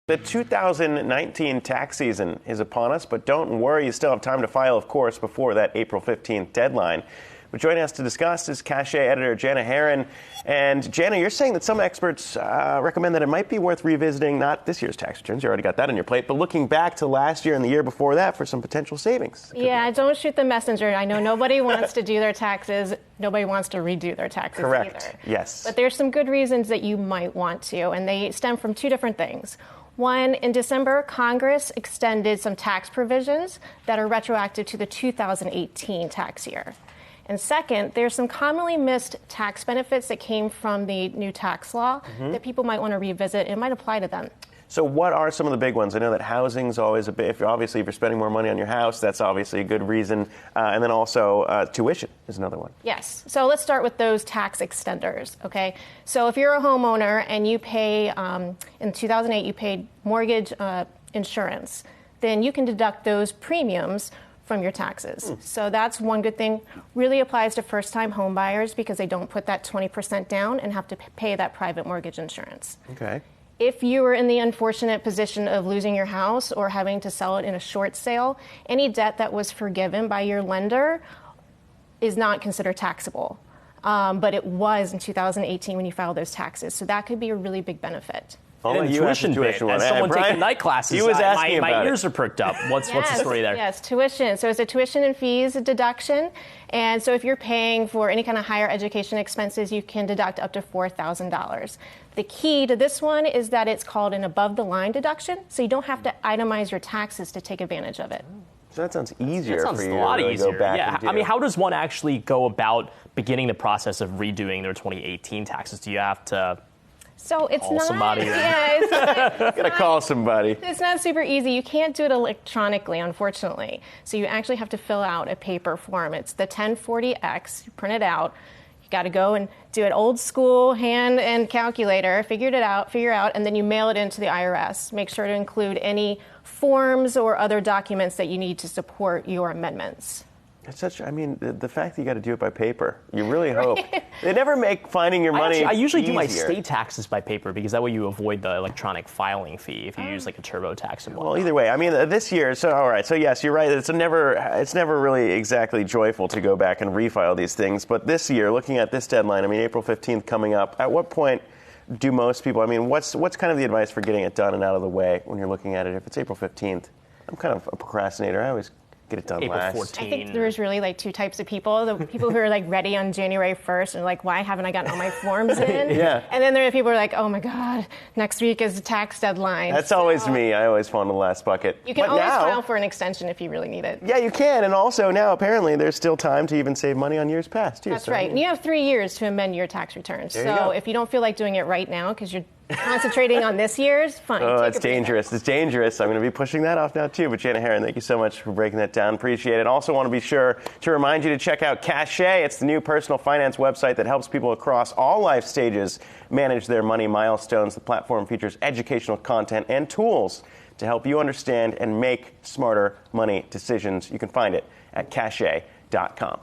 The 2019 tax season is upon us, but don't worry, you still have time to file, of course, before that April 15th deadline. But joining us to discuss is Cashay Editor Janna Herron. And Janna, you're saying that some experts recommend that it might be worth revisiting not this year's tax returns, you already got that on your plate, but looking back to last year and the year before that for some potential savings. Yeah, don't shoot the messenger. I know nobody wants to do their taxes. Nobody wants to redo their taxes Correct. either. Yes. But there's some good reasons that you might want to, and they stem from two different things. One, in December, Congress extended some tax provisions that are retroactive to the 2018 tax year. And second, there's some commonly missed tax benefits that came from the new tax law that people might want to revisit. It might apply to them. So what are some of the big ones? I know that housing's always a bit, if you're spending more money on your house, that's obviously a good reason. And then also tuition is another one. Yes. So let's start with those tax extenders, okay? So if you're a homeowner and you pay, in 2008, you paid mortgage insurance, then you can deduct those premiums from your taxes. So that's one good thing. Really applies to first-time home buyers because they don't put that 20% down and have to pay that private mortgage insurance. Okay. If you were in the unfortunate position of losing your house or having to sell it in a short sale, any debt that was forgiven by your lender is not considered taxable. But it was in 2018 when you filed those taxes. So that could be a really big benefit. And tuition one. As someone taking night classes, my ears are perked up. What's the story there? Yes, tuition. So it's a tuition and fees deduction. And so if you're paying for any kind of higher education expenses, you can deduct up to $4,000. The key to this one is that it's called an above-the-line deduction, so you don't have to itemize your taxes to take advantage of it. So that sounds easier for you to really go back yeah. and do. I mean, how does one actually go about beginning the process of redoing their 2018 taxes? Do you have to... So it's call not. Somebody. Yeah, it's gotta call somebody. It's not super easy. You can't do it electronically, unfortunately. So you actually have to fill out a paper form. It's the 1040X. You print it out. You got to go and do it old school, hand and calculator. Figure out, and then you mail it into the IRS. Make sure to include any forms or other documents that you need to support your amendments. It's the fact that you got to do it by paper, you really hope. They never make finding your money I usually easier. do my state taxes by paper because that way you avoid the electronic filing fee if you use like a TurboTax and whatnot. Well, either way, I mean, this year, all right, so yes, you're right, it's never really exactly joyful to go back and refile these things, but this year, looking at this deadline, I mean, April 15th coming up, at what point do most people, I mean, what's kind of the advice for getting it done and out of the way when you're looking at it? If it's April 15th, I'm kind of a procrastinator. I always get it done April last. 14. I think there's really like two types of people. The people who are like ready on January 1st and like, why haven't I gotten all my forms in? Yeah. And then there are people who are like, oh my God, next week is the tax deadline. That's always me. I always fall in the last bucket. You can always file for an extension if you really need it. Yeah, you can. And also now apparently there's still time to even save money on years past too. That's right. And you have 3 years to amend your tax returns. So if you don't feel like doing it right now because you're concentrating on this year's, fine. Oh, that's dangerous. It's dangerous. I'm going to be pushing that off now, too. But Janna Herron, thank you so much for breaking that down. Appreciate it. Also want to be sure to remind you to check out Cashay. It's the new personal finance website that helps people across all life stages manage their money milestones. The platform features educational content and tools to help you understand and make smarter money decisions. You can find it at Cashay.com.